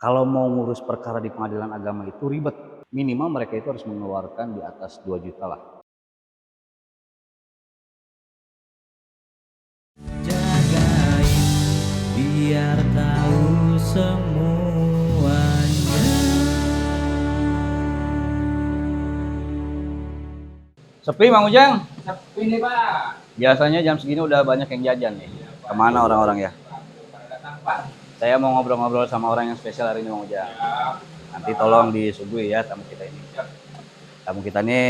Kalau mau ngurus perkara di pengadilan agama itu ribet. Minimal mereka itu harus mengeluarkan di atas 2 juta lah. Jagain biar tahu semuanya. Sepi Mang Ujang? Sepi nih Pak. Biasanya jam segini udah banyak yang jajan nih. Kemana orang-orang ya? Pada datang Pak. Saya mau ngobrol-ngobrol sama orang yang spesial hari ini Mang Ujang. Nanti tolong disuguhi ya tamu kita ini. Tamu kita ini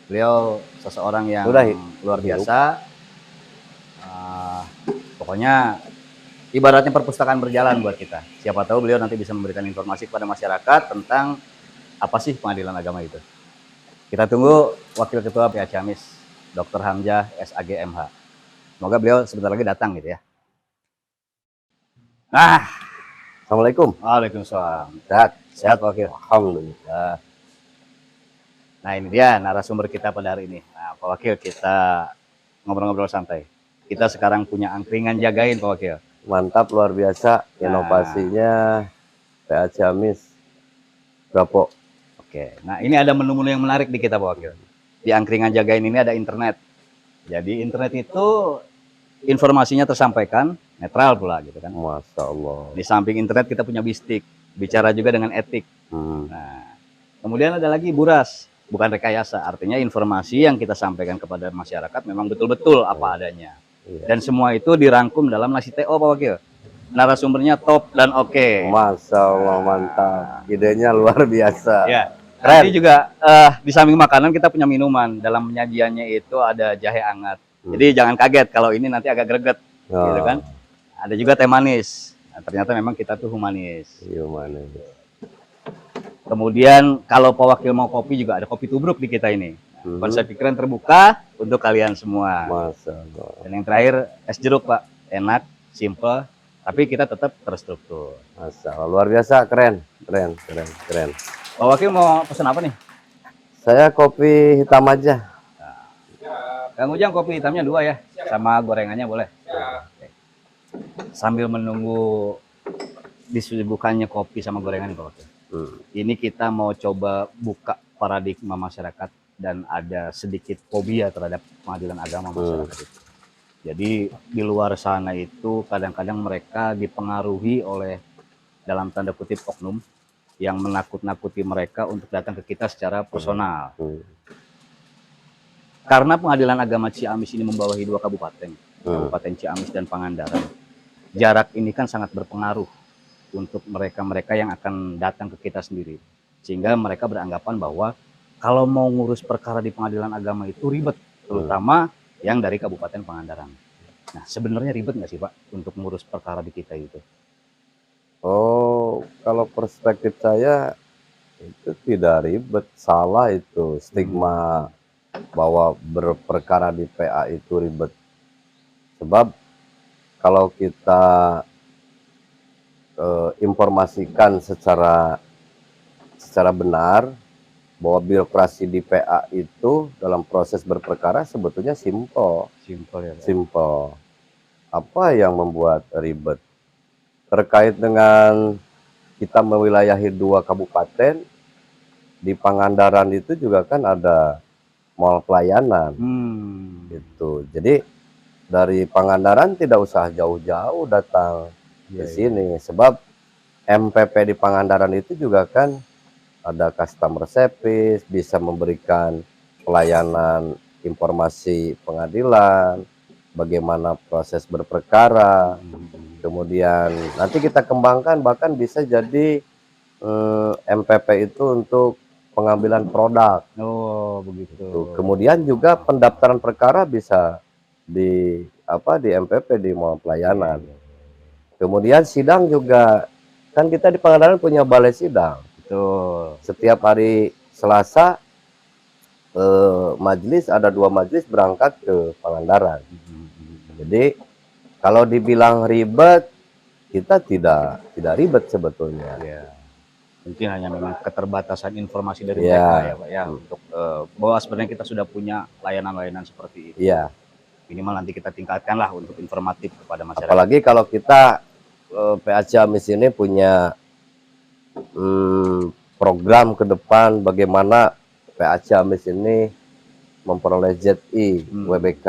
beliau seseorang yang luar biasa. Pokoknya ibaratnya perpustakaan berjalan buat kita. Siapa tahu beliau nanti bisa memberikan informasi kepada masyarakat tentang apa sih pengadilan agama itu. Kita tunggu Wakil Ketua PA Ciamis, Dr. Hamzah SAG MH. Semoga beliau sebentar lagi datang gitu ya. Nah, Assalamualaikum. Waalaikumsalam. Sehat Wakil. Alhamdulillah. Nah ini dia narasumber kita pada hari ini. Nah Pak Wakil, kita ngobrol-ngobrol santai. Kita sekarang punya angkringan jagain Pak Wakil. Mantap, luar biasa inovasinya PA Ciamis Gapo. Oke, nah ini ada menu-menu yang menarik di kita Pak Wakil. Di angkringan jagain ini ada internet. Jadi internet itu informasinya tersampaikan netral pula gitu kan. Masya Allah. Di samping internet kita punya bistik, bicara juga dengan etik. Nah, kemudian ada lagi buras, bukan rekayasa. Artinya informasi yang kita sampaikan kepada masyarakat memang betul-betul apa adanya. Dan semua itu dirangkum dalam nasi TO Pak Wakil. Narasumbernya top dan oke. Masya Allah, mantap. Idenya luar biasa. Ya. Nanti juga di samping makanan kita punya minuman. Dalam penyajiannya itu ada jahe hangat. Jadi jangan kaget kalau ini nanti agak greget, gitu kan. Ada juga teh manis. Nah, ternyata memang kita tuh humanis. Humanis. Kemudian kalau Pak Wakil mau kopi juga ada kopi tubruk di kita ini. Konsep pikiran terbuka untuk kalian semua. Masya Allah. Dan yang terakhir es jeruk Pak, enak, simple, tapi kita tetap terstruktur. Masya Allah, luar biasa, keren. Pak Wakil mau pesan apa nih? Saya kopi hitam aja. Kang Ujang kopi hitamnya 2 ya, sama gorengannya boleh. Oke. Sambil menunggu disuguhkannya kopi sama gorengan Pak Wakil. Ini kita mau coba buka paradigma masyarakat dan ada sedikit fobia terhadap pengadilan agama masyarakat itu. Jadi di luar sana itu kadang-kadang mereka dipengaruhi oleh dalam tanda kutip oknum yang menakut-nakuti mereka untuk datang ke kita secara personal. Karena pengadilan agama Ciamis ini membawahi 2 kabupaten, Kabupaten Ciamis dan Pangandaran. Jarak ini kan sangat berpengaruh untuk mereka-mereka yang akan datang ke kita sendiri. Sehingga mereka beranggapan bahwa kalau mau ngurus perkara di pengadilan agama itu ribet, terutama yang dari Kabupaten Pangandaran. Nah, sebenarnya ribet nggak sih Pak untuk ngurus perkara di kita itu? Oh, kalau perspektif saya itu tidak ribet, salah itu stigma bahwa berperkara di PA itu ribet. Sebab kalau kita informasikan secara benar bahwa birokrasi di PA itu dalam proses berperkara sebetulnya simple. Simple. Apa yang membuat ribet? Terkait dengan kita mewilayahi 2 kabupaten, di Pangandaran itu juga kan ada mall pelayanan. Gitu. Jadi dari Pangandaran tidak usah jauh-jauh datang ke sini, sebab MPP di Pangandaran itu juga kan ada customer service, bisa memberikan pelayanan informasi pengadilan, bagaimana proses berperkara. Kemudian nanti kita kembangkan bahkan bisa jadi MPP itu untuk pengambilan produk. Oh, begitu. Kemudian juga pendaftaran perkara bisa di MPP di mall pelayanan. Kemudian sidang juga kan kita di Pangandaran punya balai sidang. Betul. Setiap hari Selasa majelis ada 2 majelis berangkat ke Pangandaran. Jadi kalau dibilang ribet, kita tidak ribet sebetulnya. Mungkin hanya memang keterbatasan informasi dari mereka ya Pak ya, untuk bahwa sebenarnya kita sudah punya layanan-layanan seperti itu. Minimal nanti kita tingkatkan lah untuk informatif kepada masyarakat. Apalagi kalau kita PA Ciamis ini punya program ke depan bagaimana PA Ciamis ini memperoleh ZI WBK.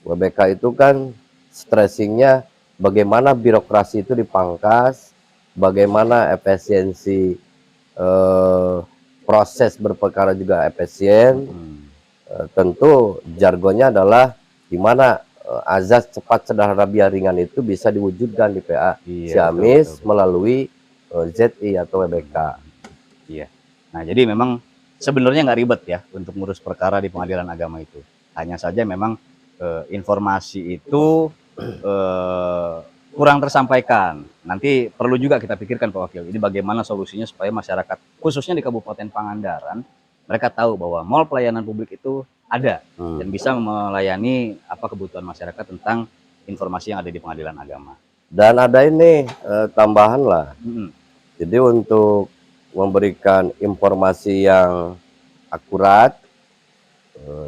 WBK itu kan stressingnya bagaimana birokrasi itu dipangkas, bagaimana efisiensi proses berperkara juga efisien. Tentu jargonnya adalah di mana azas cepat sederhana biar ringan itu bisa diwujudkan di PA Ciamis melalui ZI atau WBK. Iya. Nah, jadi memang sebenarnya nggak ribet ya untuk ngurus perkara di pengadilan agama itu. Hanya saja memang informasi itu kurang tersampaikan. Nanti perlu juga kita pikirkan Pak Wakil, ini bagaimana solusinya supaya masyarakat, khususnya di Kabupaten Pangandaran, mereka tahu bahwa mall pelayanan publik itu ada dan bisa melayani apa kebutuhan masyarakat tentang informasi yang ada di pengadilan agama. Dan ada ini tambahan lah. Jadi untuk memberikan informasi yang akurat,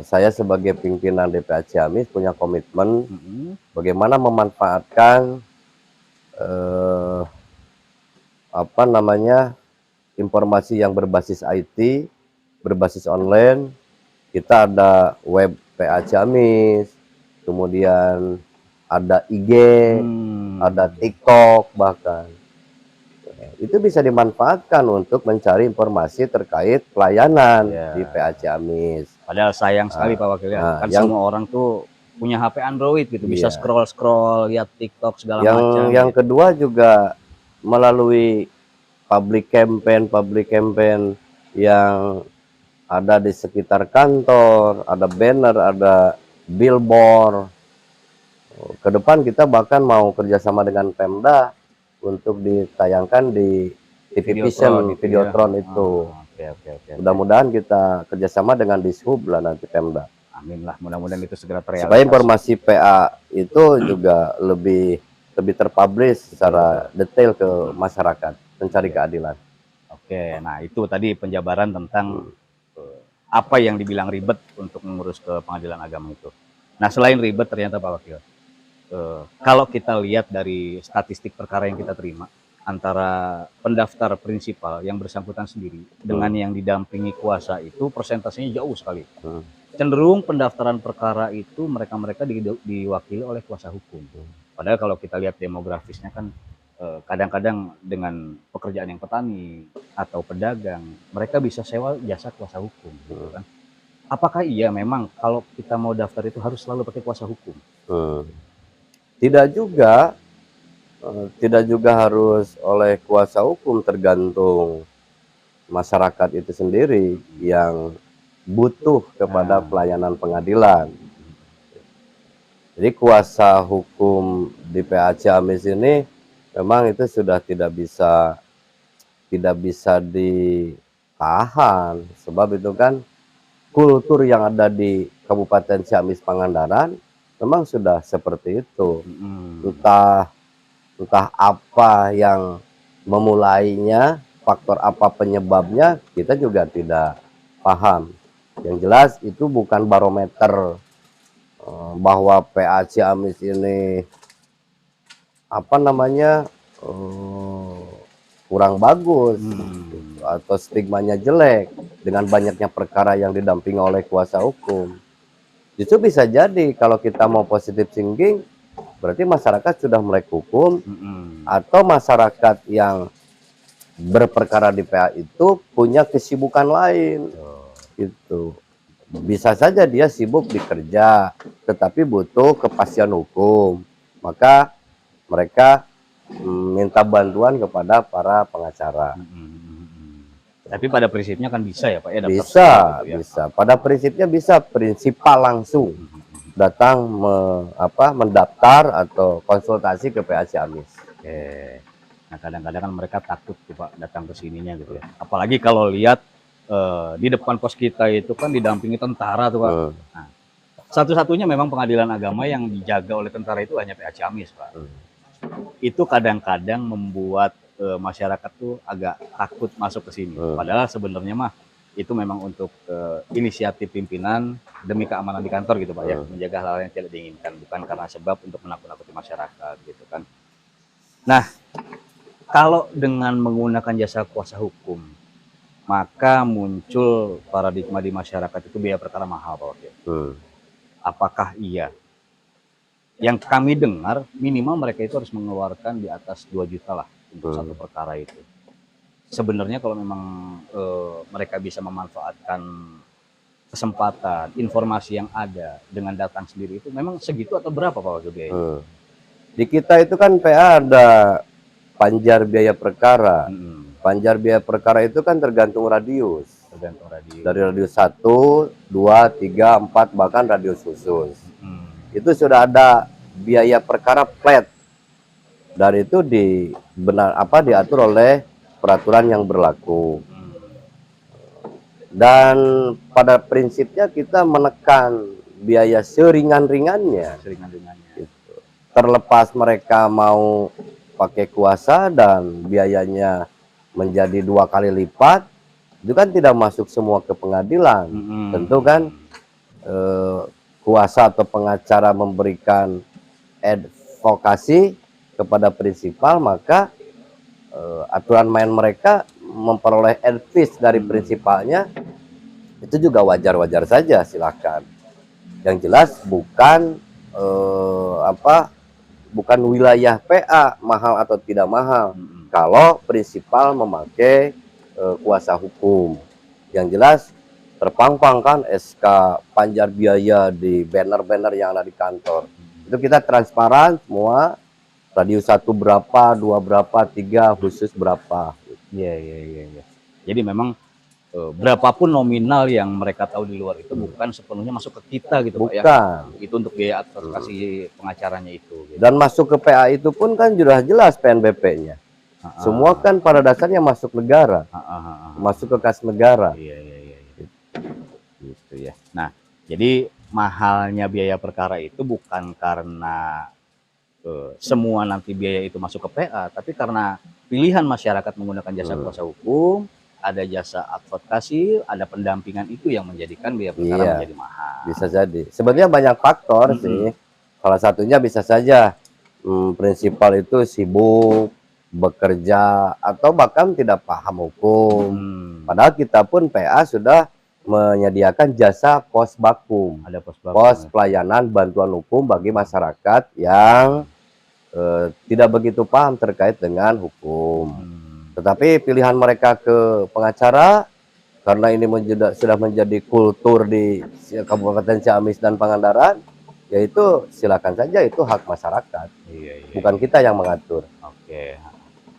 saya sebagai pimpinan DPA Ciamis punya komitmen bagaimana memanfaatkan apa namanya informasi yang berbasis IT, berbasis online. Kita ada web PA Ciamis, kemudian ada IG, ada TikTok bahkan. Itu bisa dimanfaatkan untuk mencari informasi terkait pelayanan di PA Ciamis. Padahal sayang sekali Pak Wakil ya, kan semua orang tuh punya HP Android gitu, bisa scroll-scroll, lihat TikTok segala macam. Yang kedua juga melalui public campaign yang ada di sekitar kantor, ada banner, ada billboard. Ke depan kita bahkan mau kerjasama dengan Pemda untuk ditayangkan di TV Vision, Videotron itu. Mudah-mudahan kita kerjasama dengan Dishub lah nanti Pemda. Amin lah, mudah-mudahan itu segera terrealisasi. Supaya informasi PA itu juga lebih terpublish secara detail ke masyarakat, mencari keadilan. Oke, nah itu tadi penjabaran tentang apa yang dibilang ribet untuk mengurus ke pengadilan agama itu. Nah selain ribet ternyata Pak Wakil, kalau kita lihat dari statistik perkara yang kita terima, antara pendaftar prinsipal yang bersangkutan sendiri dengan yang didampingi kuasa itu persentasenya jauh sekali. Cenderung pendaftaran perkara itu mereka-mereka diwakili oleh kuasa hukum. Padahal kalau kita lihat demografisnya kan kadang-kadang dengan pekerjaan yang petani atau pedagang, mereka bisa sewa jasa kuasa hukum, gitu kan. Apakah iya memang kalau kita mau daftar itu harus selalu pakai kuasa hukum? Tidak juga harus oleh kuasa hukum, tergantung masyarakat itu sendiri yang butuh kepada pelayanan pengadilan. Jadi kuasa hukum di PA Ciamis ini memang itu sudah tidak bisa ditahan, sebab itu kan kultur yang ada di Kabupaten Ciamis Pangandaran memang sudah seperti itu. Entah apa yang memulainya, faktor apa penyebabnya, kita juga tidak paham. Yang jelas itu bukan barometer bahwa PA Ciamis ini apa namanya kurang bagus atau stigmanya jelek dengan banyaknya perkara yang didampingi oleh kuasa hukum. Justru bisa jadi kalau kita mau positive thinking, berarti masyarakat sudah melek hukum, atau masyarakat yang berperkara di PA itu punya kesibukan lain. Itu bisa saja dia sibuk bekerja, tetapi butuh kepastian hukum, maka mereka minta bantuan kepada para pengacara. Tapi pada prinsipnya kan bisa ya Pak ya? Bisa. Pada prinsipnya bisa, prinsipal langsung datang mendaftar atau konsultasi ke PA Ciamis. Nah kadang-kadang kan mereka takut tuh Pak datang ke sininya gitu ya. Apalagi kalau lihat di depan pos kita itu kan didampingi tentara tuh Pak. Nah, satu-satunya memang pengadilan agama yang dijaga oleh tentara itu hanya PA Ciamis Pak. Itu kadang-kadang membuat masyarakat tuh agak takut masuk ke sini. Padahal sebenarnya mah itu memang untuk inisiatif pimpinan demi keamanan di kantor gitu Pak ya, menjaga hal-hal yang tidak diinginkan, bukan karena sebab untuk menakut-nakuti masyarakat gitu kan. Nah, kalau dengan menggunakan jasa kuasa hukum, maka muncul paradigma di masyarakat itu biaya perkara mahal, Pak Wakil. Apakah iya? Yang kami dengar minimal mereka itu harus mengeluarkan di atas 2 juta lah untuk satu perkara itu. Sebenarnya kalau memang mereka bisa memanfaatkan kesempatan, informasi yang ada dengan datang sendiri itu memang segitu atau berapa Pak Wakil biayanya? Di kita itu kan PA ada panjar biaya perkara. Panjar biaya perkara itu kan tergantung radius. Tergantung radius. Dari radius 1, 2, 3, 4, bahkan radius khusus. Itu sudah ada biaya perkara flat. Dan itu diatur oleh peraturan yang berlaku. Dan pada prinsipnya kita menekan biaya seringan-ringannya. Gitu. Terlepas mereka mau pakai kuasa dan biayanya menjadi 2 kali lipat, itu kan tidak masuk semua ke pengadilan. Tentu kan kuasa atau pengacara memberikan advokasi kepada prinsipal, maka aturan main mereka memperoleh advice dari prinsipalnya, itu juga wajar-wajar saja, silakan. Yang jelas bukan bukan wilayah PA mahal atau tidak mahal. Kalau prinsipal memakai kuasa hukum, yang jelas terpampang kan SK panjar biaya di banner-banner yang ada di kantor. Itu kita transparan semua, radius 1 berapa, 2 berapa, 3 khusus berapa. Iya. Jadi memang berapapun nominal yang mereka tahu di luar itu bukan sepenuhnya masuk ke kita gitu Pak ya. Itu untuk biaya advokasi pengacaranya itu. Gitu. Dan masuk ke PA itu pun kan sudah jelas PNBP-nya. Semua kan pada dasarnya masuk negara. Masuk ke kas negara. Iya. Gitu ya. Nah, jadi mahalnya biaya perkara itu bukan karena semua nanti biaya itu masuk ke PA, tapi karena pilihan masyarakat menggunakan jasa kuasa hukum, ada jasa advokasi, ada pendampingan, itu yang menjadikan biaya perkara menjadi mahal. Bisa jadi. Sebenarnya banyak faktor sih. Salah satunya bisa saja prinsipal itu sibuk bekerja atau bahkan tidak paham hukum. Padahal kita pun PA sudah menyediakan jasa pos bakum. Ada pos pelayanan bantuan hukum bagi masyarakat yang tidak begitu paham terkait dengan hukum. Tetapi pilihan mereka ke pengacara, karena ini sudah menjadi kultur di Kabupaten Ciamis dan Pangandaran, yaitu silakan saja, itu hak masyarakat. Bukan kita yang mengatur. Oke.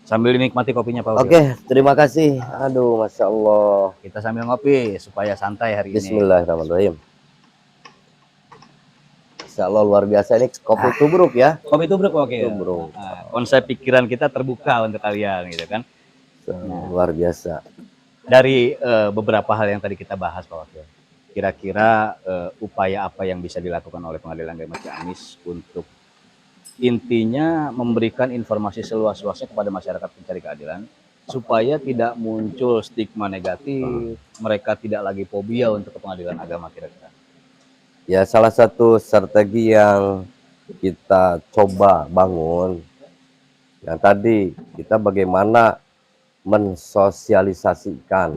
Sambil dinikmati kopinya Pak. Oke, terima kasih. Aduh, Masya Allah. Kita sambil ngopi supaya santai hari ini. Bismillahirrahmanirrahim. Insya Allah luar biasa, ini kopi tubruk ya. Kopi tubruk Pak. Tubruk. Konsep pikiran kita terbuka untuk kalian gitu kan. Luar biasa. Dari beberapa hal yang tadi kita bahas Pak Wakil, kira-kira upaya apa yang bisa dilakukan oleh Pengadilan Agama Ciamis untuk intinya memberikan informasi seluas-luasnya kepada masyarakat pencari keadilan supaya tidak muncul stigma negatif, mereka tidak lagi fobia untuk ke pengadilan agama kira-kira? Ya, salah satu strategi yang kita coba bangun yang tadi, kita bagaimana mensosialisasikan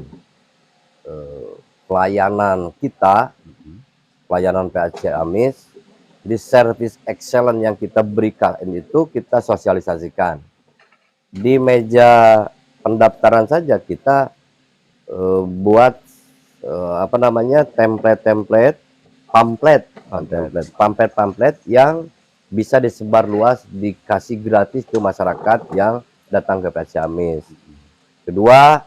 pelayanan kita, pelayanan PA Ciamis, di service excellent yang kita berikan itu kita sosialisasikan. Di meja pendaftaran saja kita buat pamflet yang bisa disebar luas, dikasih gratis ke masyarakat yang datang ke PA Ciamis. Kedua,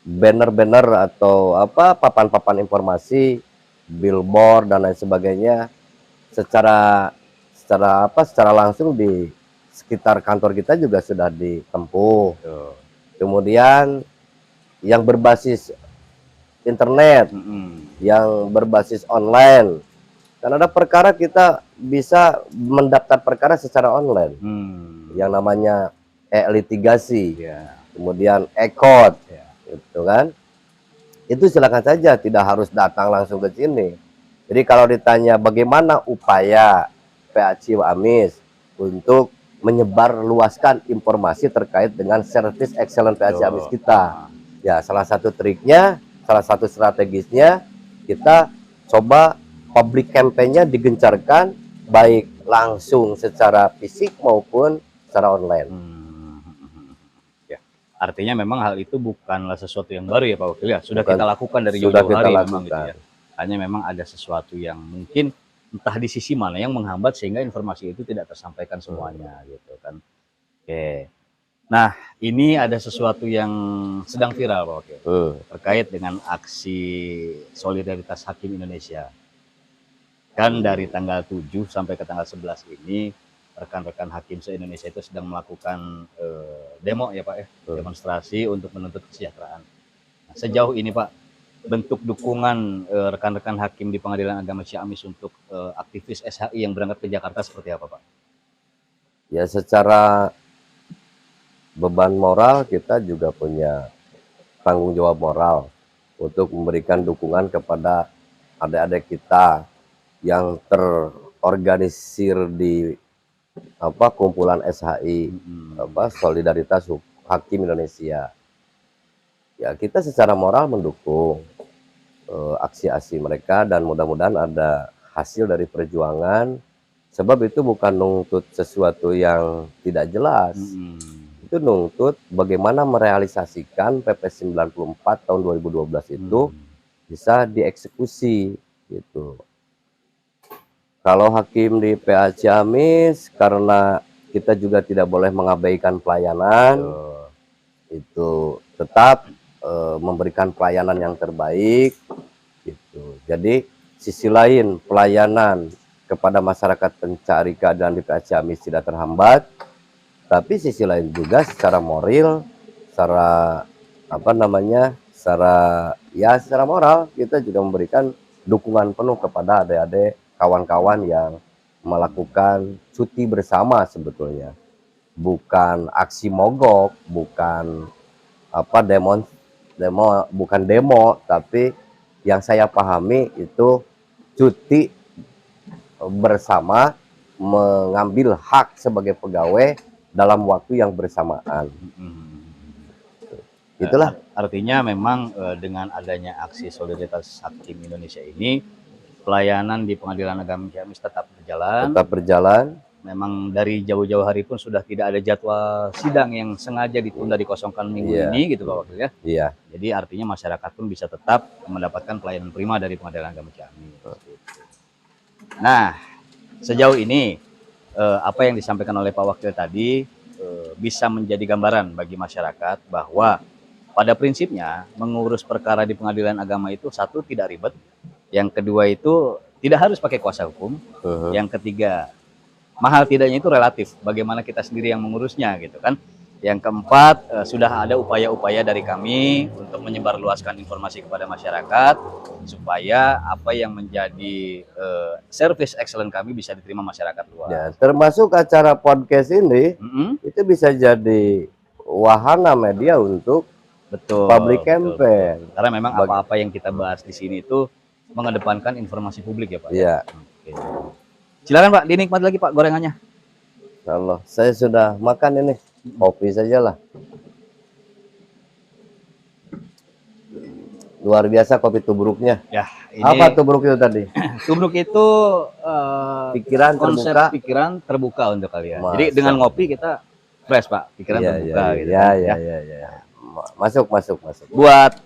banner-banner atau papan-papan informasi, billboard dan lain sebagainya secara langsung di sekitar kantor kita juga sudah ditempuh. Kemudian yang berbasis internet, yang berbasis online, karena ada perkara kita bisa mendaftar perkara secara online, yang namanya e-litigasi, kemudian e-court, itu kan. Itu silakan saja, tidak harus datang langsung ke sini. Jadi kalau ditanya bagaimana upaya PA Ciamis untuk menyebarluaskan informasi terkait dengan service excellent PA Ciamis kita. Ya, salah satu triknya, salah satu strategisnya kita coba public campaign-nya digencarkan baik langsung secara fisik maupun secara online. Ya. Artinya memang hal itu bukanlah sesuatu yang baru ya Pak Wakil ya. Sudah Bukan, kita lakukan dari sudah jauh-jauh kita hari lakukan. memang gitu ya. Hanya memang ada sesuatu yang mungkin entah di sisi mana yang menghambat sehingga informasi itu tidak tersampaikan semuanya gitu kan. Oke. Nah, ini ada sesuatu yang sedang viral Pak Wakil terkait dengan aksi solidaritas Hakim Indonesia. Kan dari tanggal 7 sampai ke tanggal 11 ini rekan-rekan hakim se-Indonesia itu sedang melakukan demo ya Pak ya, demonstrasi untuk menuntut kesejahteraan. Nah, sejauh ini Pak, bentuk dukungan rekan-rekan hakim di Pengadilan Agama Ciamis untuk aktivis SHI yang berangkat ke Jakarta seperti apa Pak? Ya, secara beban moral kita juga punya tanggung jawab moral untuk memberikan dukungan kepada adik-adik kita yang terorganisir di kumpulan SHI Solidaritas Hakim Indonesia. Ya, kita secara moral mendukung aksi-aksi mereka dan mudah-mudahan ada hasil dari perjuangan, sebab itu bukan nuntut sesuatu yang tidak jelas. Itu nuntut bagaimana merealisasikan PP 94 tahun 2012 itu bisa dieksekusi gitu. Kalau hakim di PA Ciamis, karena kita juga tidak boleh mengabaikan pelayanan, itu tetap memberikan pelayanan yang terbaik gitu. Jadi sisi lain pelayanan kepada masyarakat pencari keadilan di PA Ciamis tidak terhambat, tapi sisi lain juga secara moral, secara secara moral kita juga memberikan dukungan penuh kepada adik-adik kawan-kawan yang melakukan cuti bersama sebetulnya. Bukan aksi mogok, bukan bukan demo, tapi yang saya pahami itu cuti bersama mengambil hak sebagai pegawai dalam waktu yang bersamaan. Itulah. Artinya memang dengan adanya aksi solidaritas Hakim Indonesia ini, pelayanan di Pengadilan Agama Ciamis tetap berjalan. Tetap berjalan. Memang dari jauh-jauh hari pun sudah tidak ada jadwal sidang yang sengaja ditunda dikosongkan minggu ini gitu Pak Wakil ya. Iya. Jadi artinya masyarakat pun bisa tetap mendapatkan pelayanan prima dari Pengadilan Agama Ciamis. Nah, sejauh ini apa yang disampaikan oleh Pak Wakil tadi bisa menjadi gambaran bagi masyarakat bahwa pada prinsipnya mengurus perkara di Pengadilan Agama itu satu tidak ribet, yang kedua itu tidak harus pakai kuasa hukum, yang ketiga mahal tidaknya itu relatif bagaimana kita sendiri yang mengurusnya gitu kan. Yang keempat, sudah ada upaya-upaya dari kami untuk menyebarluaskan informasi kepada masyarakat supaya apa yang menjadi service excellent kami bisa diterima masyarakat luas. Ya, termasuk acara podcast ini itu bisa jadi wahana media untuk public campaign. Karena memang apa-apa yang kita bahas di sini itu mengedepankan informasi publik ya Pak. Iya. Oke. Silakan Pak, dinikmati lagi Pak gorengannya. Allah, saya sudah makan ini. Kopi sajalah. Luar biasa kopi tubruknya. Ya, ini Apa tubruk itu tadi? tubruk itu Pikiran konsep terbuka. pikiran terbuka untuk kalian. Masa. Jadi dengan ngopi kita fresh Pak, pikiran terbuka gitu kan, ya. Masuk. Buat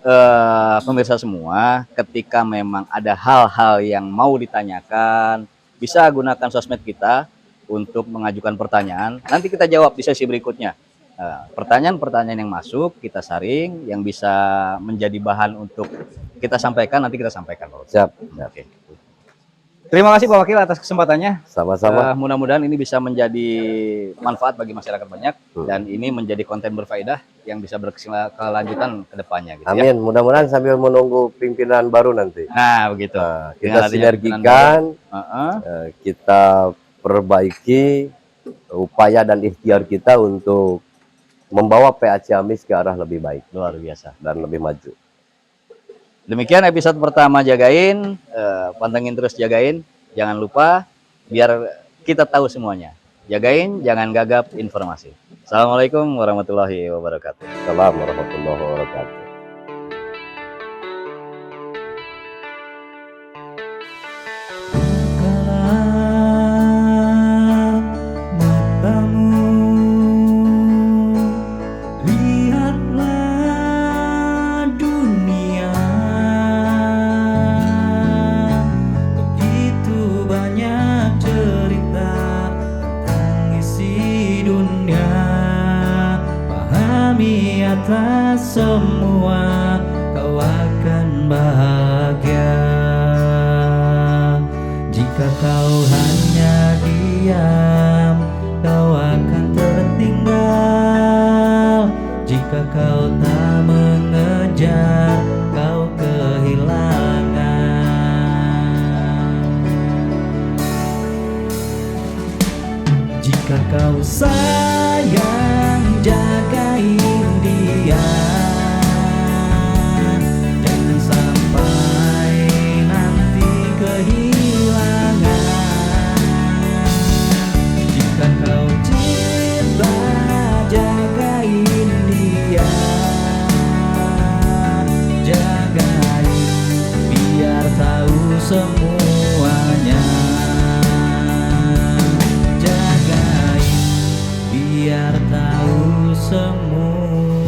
pemirsa semua, ketika memang ada hal-hal yang mau ditanyakan, bisa gunakan sosmed kita untuk mengajukan pertanyaan. Nanti kita jawab di sesi berikutnya. Pertanyaan-pertanyaan yang masuk kita saring, yang bisa menjadi bahan untuk kita sampaikan, nanti kita sampaikan. Siap. Oke. Terima kasih Pak Wakil atas kesempatannya. Sama-sama. Mudah-mudahan ini bisa menjadi manfaat bagi masyarakat banyak dan ini menjadi konten berfaedah yang bisa berkelanjutan ke depannya gitu. Amin. Mudah-mudahan sambil menunggu pimpinan baru nanti. Nah, begitu. Kita sinergikan, kita perbaiki upaya dan ikhtiar kita untuk membawa PA Ciamis ke arah lebih baik. Luar biasa. Dan lebih maju. Demikian episode pertama Jagain, pantengin terus Jagain. Jangan lupa biar kita tahu semuanya. Jagain, jangan gagap informasi. Assalamualaikum warahmatullahi wabarakatuh. Assalamualaikum warahmatullahi wabarakatuh. Bukalah matamu, lihatlah dunia. Begitu banyak cerita tentang isi dunia. Pahami atas semua, kau akan bahagia. Jika kau hanya diam, kau akan tertinggal. Jika kau tak mengejar, kau kehilangan. Jika kau sayang, jagain dia. Jangan sampai nanti kehilangan. Jika kau cinta, jagain dia. Jagain biar tahu semuanya. Jagain biar tahu semua.